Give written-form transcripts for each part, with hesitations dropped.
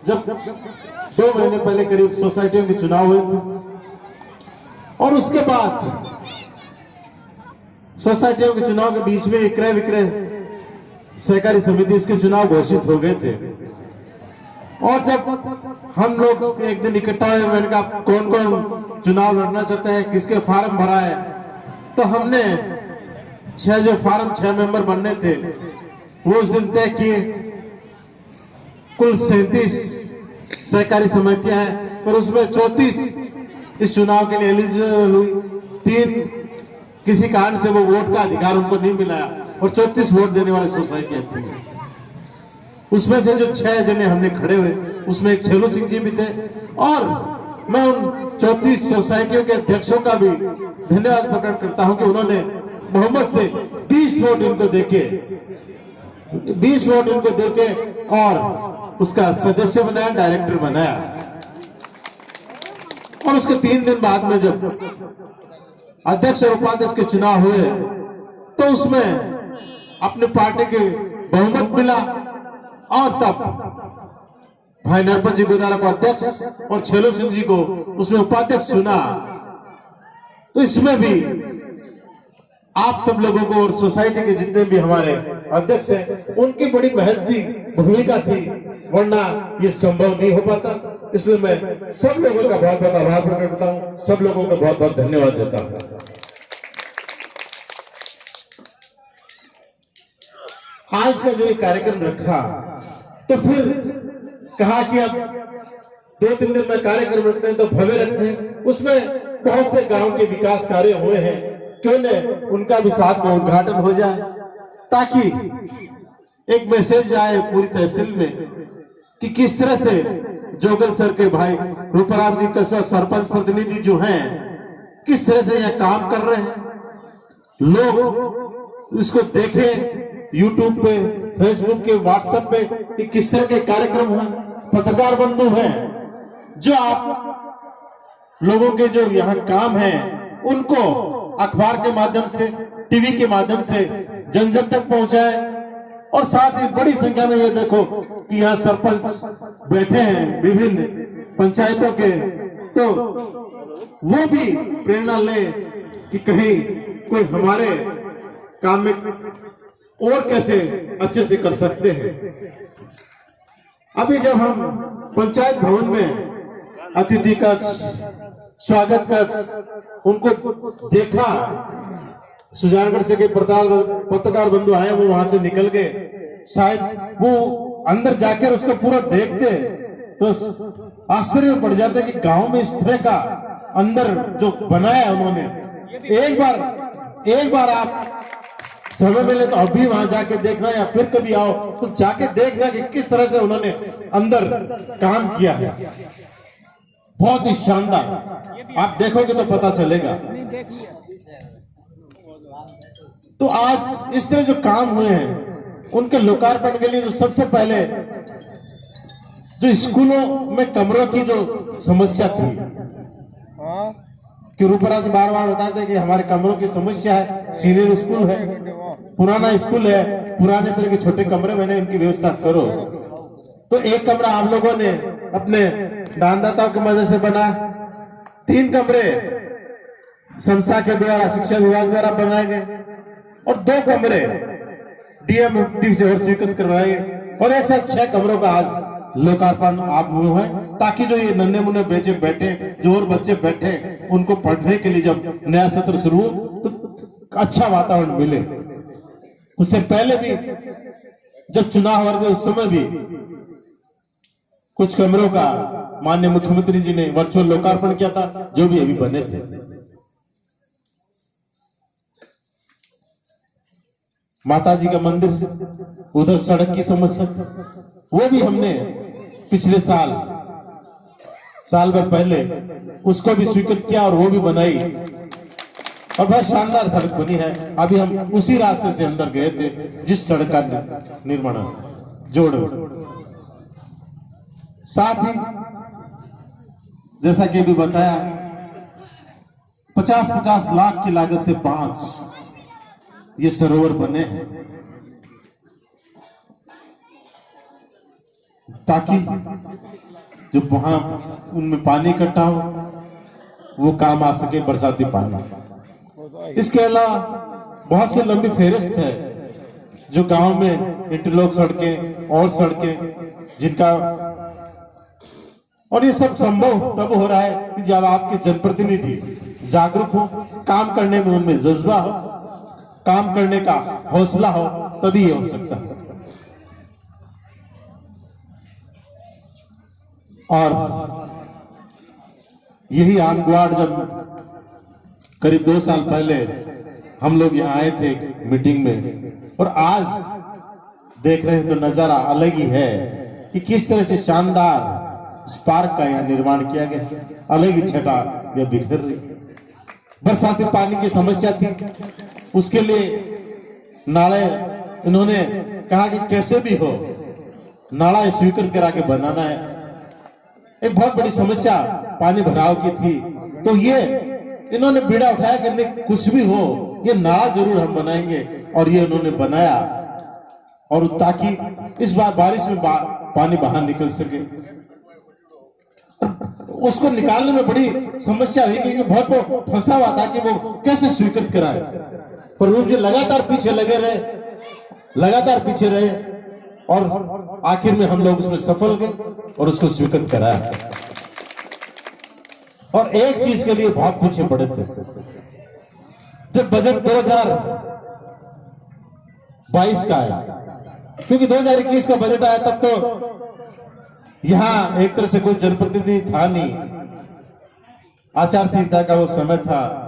जब 2 महीने पहले करीब सोसाइटियों के चुनाव हुए थे और उसके बाद सोसाइटियों के चुनाव के बीच में क्रय विक्रय सहकारी समिति इसके चुनाव घोषित हो गए थे। और जब हम लोग एक दिन इकट्ठा हुए, मैंने कहा कौन कौन चुनाव लड़ना चाहते हैं, किसके फार्म भरा है, तो हमने 6 जो फार्म 6 मेंबर बनने थे वो उस दिन तय किए। कुल 37 सहकारी समितियां हैं और उसमें 34 इस चुनाव के लिए एलिजिबल हुई। 3 किसी कारण से वो वोट का अधिकार उनको नहीं मिला और 34 वोट देने वाली सोसाइटियां थी। उसमें से जो 6 जने हमने खड़े हुए उसमें एक छेलू सिंह जी भी थे और मैं उन 34 सोसाइटियों के अध्यक्षों का भी धन्यवाद प्रकट करता हूं कि उन्होंने बहुमत से 20 वोट इनको देके और उसका सदस्य बनाया, डायरेक्टर बनाया। और उसके 3 दिन बाद में जब अध्यक्ष और उपाध्यक्ष के चुनाव हुए तो उसमें अपनी पार्टी के बहुमत मिला और तब भाई नरपत जी गुदारा को अध्यक्ष और छेलू सिंह जी को उसमें उपाध्यक्ष चुना। तो इसमें भी आप सब लोगों को और सोसाइटी के जितने भी हमारे अध्यक्ष हैं उनकी बड़ी महत्वपूर्ण भूमिका थी, वरना ये संभव नहीं हो पाता। इसलिए मैं सब लोगों का बहुत बहुत आभार प्रकट करता हूँ, सब लोगों को बहुत बहुत धन्यवाद देता हूँ। आज का जो ये कार्यक्रम रखा तो फिर कहा कि अब 2-3 दिन में कार्यक्रम रखते हैं तो भव्य रखते हैं, उसमें बहुत से गांव के विकास कार्य हुए हैं, क्यों न उनका भी साथ में उद्घाटन हो जाए ताकि एक मैसेज आए पूरी तहसील में कि किस तरह से जोगल सर के भाई रूपराम जी कसवा सरपंच प्रतिनिधि जो हैं किस तरह से यह काम कर रहे हैं। लोग इसको देखें YouTube पे, Facebook के, WhatsApp पे कि किस तरह के कार्यक्रम हैं। पत्रकार बंधु हैं जो आप लोगों के जो यहाँ काम है उनको अखबार के माध्यम से, टीवी के माध्यम से जन जन तक पहुंचाए। और साथ ही बड़ी संख्या में ये देखो कि यहाँ सरपंच बैठे हैं विभिन्न पंचायतों के, तो वो भी प्रेरणा ले कि कहीं कोई हमारे काम में और कैसे अच्छे से कर सकते हैं। अभी जब हम पंचायत भवन में अतिथि कक्ष, स्वागत कक्ष उनको देखा, सुजानगढ़ से के पत्रकार बंधु आए, वो वहां से निकल गए, शायद वो अंदर जाकर उसको पूरा देखते तो आश्चर्य में पड़ जाते कि गांव में इस तरह का अंदर जो बनाया उन्होंने। एक बार आप समय मिले तो अभी वहां जाके देखना या फिर कभी आओ तो जाके देखना कि किस तरह से उन्होंने अंदर काम किया है। बहुत ही शानदार, आप देखोगे तो पता चलेगा। तो आज इस तरह जो काम हुए हैं उनके लोकार्पण के लिए जो सबसे पहले जो स्कूलों में कमरों की जो समस्या थी कि रूपराज बार बार बताते हैं कि हमारे कमरों की समस्या है, सीनियर स्कूल है, पुराना स्कूल है, पुराने तरह के छोटे कमरे मैंने इनकी व्यवस्था करो। तो एक कमरा आप लोगों ने अपने दानदाताओं की मदद से बना, 3 कमरे संस्था के द्वारा, शिक्षा विभाग द्वारा बनाए गए और 2 कमरे डीएम टीम से और स्वीकृत करवाए गए और एक साथ 6 कमरों का आज लोकार्पण आप हुए हैं, ताकि जो ये नन्हे मुन्ने बच्चे बैठे, जो और बच्चे बैठे, उनको पढ़ने के लिए जब नया सत्र शुरू तो अच्छा वातावरण मिले। उससे पहले भी जब चुनाव हो रहे थे उस समय भी कुछ कमरों का माननीय मुख्यमंत्री जी ने वर्चुअल लोकार्पण किया था, जो भी अभी बने थे। माता जी का मंदिर, उधर सड़क की समस्या, वो भी हमने पिछले साल भर पहले उसको भी स्वीकृत किया और वो भी बनाई और बहुत शानदार सड़क बनी है। अभी हम उसी रास्ते से अंदर गए थे जिस सड़क का निर्माण जोड़। साथ ही जैसा कि अभी बताया 50-50 लाख की लागत से 5 ये सरोवर बने हैं। ताकि जो वहां उनमें पानी इकट्ठा हो वो काम आ सके, बरसाती पानी। इसके अलावा बहुत से लंबी फेहरिस्त है जो गांव में इंटरलॉक सड़कें और सड़कें जिनका, और ये सब संभव तब हो रहा है कि जब आपके जनप्रतिनिधि जागरूक हो, काम करने में उनमें जज्बा हो, काम करने का हौसला हो, तभी ये हो सकता है। और यही आंगवाड़ जब करीब 2 साल पहले हम लोग यहाँ आए थे मीटिंग में, और आज देख रहे हैं तो नजारा अलग ही है कि किस तरह से शानदार स्पार्क का यहाँ निर्माण किया गया, अलग ही छटा यह बिखर रही। बरसाती पानी की समस्या थी, उसके लिए नाले इन्होंने कहा कि कैसे भी हो नाला स्वीकृत करा के बनाना है। एक बहुत बड़ी समस्या पानी भराव की थी, तो ये इन्होंने बीड़ा उठाया करने कुछ भी हो ये नाला जरूर हम बनाएंगे, और ये उन्होंने बनाया, और ताकि इस बार बारिश में पानी बाहर निकल सके। उसको निकालने में बड़ी समस्या हुई क्योंकि बहुत वो फंसा हुआ था कि वो कैसे स्वीकृत कराए, पर वो जो लगातार पीछे लगे रहे, लगातार पीछे रहे, और आखिर में हम लोग उसमें सफल गए और उसको स्वीकृत कराया। और एक चीज के लिए बहुत पीछे पड़े थे, जब बजट 2022 का आया, क्योंकि 2021 का बजट आया तब तो यहां एक तरह से कोई जनप्रतिनिधि था नहीं, आचार संहिता का वो समय था,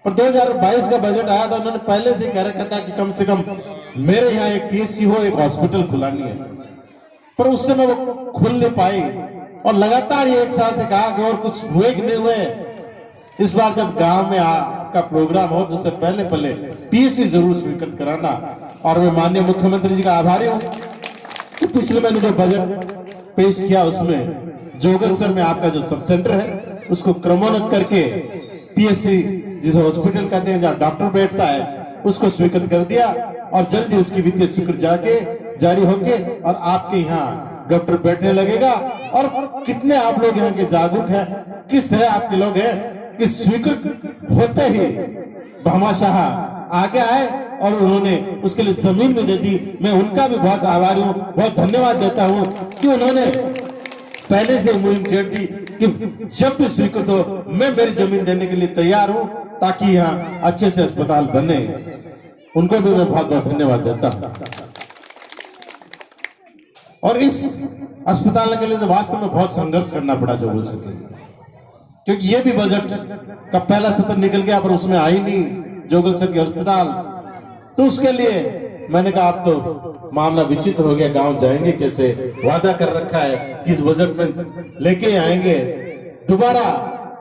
और 2022 का बजट आया तो उन्होंने पहले से कह रखा था कि कम से कम मेरे यहाँ एक पीएचसी हो, एक हॉस्पिटल खुलानी है, पर उस समय वो खुल नहीं पाई, और लगातार ये 1 साल से कहा कि और कुछ हुए कि नहीं हुए। इस बार जब गांव में का प्रोग्राम हो तो उससे पहले पीएचसी जरूर स्वीकृत कराना, और मैं माननीय मुख्यमंत्री जी का आभारी हूँ कि पिछले महीने जो बजट पेश किया उसमें जोगलसर में आपका जो सब सेंटर है उसको क्रमोन्नत करके पीएचसी जिसे हॉस्पिटल कहते हैं जहाँ डॉक्टर बैठता है उसको स्वीकृत कर दिया, और जल्दी उसकी वित्तीय स्वीकृति जारी होके और आपके यहाँ डॉक्टर बैठने लगेगा। और कितने आप लोग यहाँ के जागरूक हैं, किस तरह आपके लोग हैं कि स्वीकृत होते ही भामाशाह आगे आए और उन्होंने उसके लिए जमीन भी दे दी। मैं उनका भी बहुत आभारी हूँ, बहुत धन्यवाद देता हूँ कि उन्होंने पहले से मुहिम छेड़ दी कि जब भी स्वीकृत हो मैं मेरी जमीन देने के लिए तैयार हूं ताकि यहाँ अच्छे से अस्पताल बने। उनको भी मैं बहुत बहुत धन्यवाद देता हूं। और इस अस्पताल के लिए तो वास्तव में बहुत संघर्ष करना पड़ा जो बोल सके, क्योंकि ये भी बजट का पहला सत्र निकल गया पर उसमें आई नहीं जोगलसर के अस्पताल। तो उसके लिए मैंने कहा आप तो मामला विचित्र हो गया, गांव जाएंगे कैसे, वादा कर रखा है कि इस बजट में लेके आएंगे दोबारा।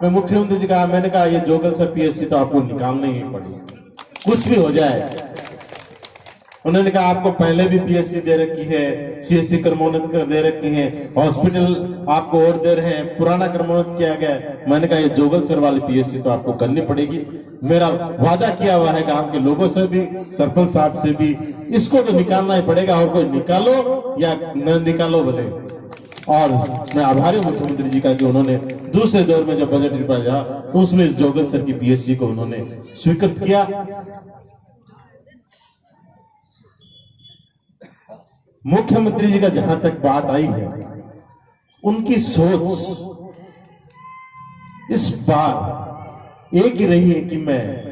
मैं मुख्यमंत्री जी कहा, मैंने कहा ये जोगलसर पीएचसी तो आपको निकालना ही पड़ेगा, कुछ भी हो जाए। उन्होंने कहा आपको पहले भी पीएचसी दे रखी है, सीएचसी क्रमोन्नत कर दे रखी है, हॉस्पिटल आपको और दे रहे हैं, पुराना क्रमोन्नत किया गया। मैंने कहा ये जोगलसर वाली पीएचसी तो आपको करनी पड़ेगी। मेरा वादा किया हुआ है गांव के लोगों से भी, सरपंच साहब से भी, इसको तो निकालना ही पड़ेगा, और कोई निकालो या न निकालो बोले। और मैं आभारी हूं मुख्यमंत्री जी का कि उन्होंने दूसरे दौर में जब बजट रिपोर्ट आया तो उसमें इस जोगलसर की पीएचसी को उन्होंने स्वीकृत किया। मुख्यमंत्री जी का जहां तक बात आई है, उनकी सोच इस बार एक ही रही है कि मैं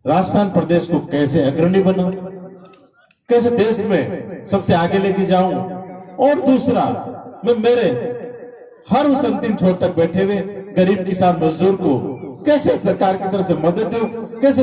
राजस्थान प्रदेश को कैसे अग्रणी बनाऊं, कैसे देश में सबसे आगे लेके जाऊं, और दूसरा मैं मेरे हर उस अंतिम छोर तक बैठे हुए गरीब किसान मजदूर को कैसे सरकार की तरफ से मदद दूं,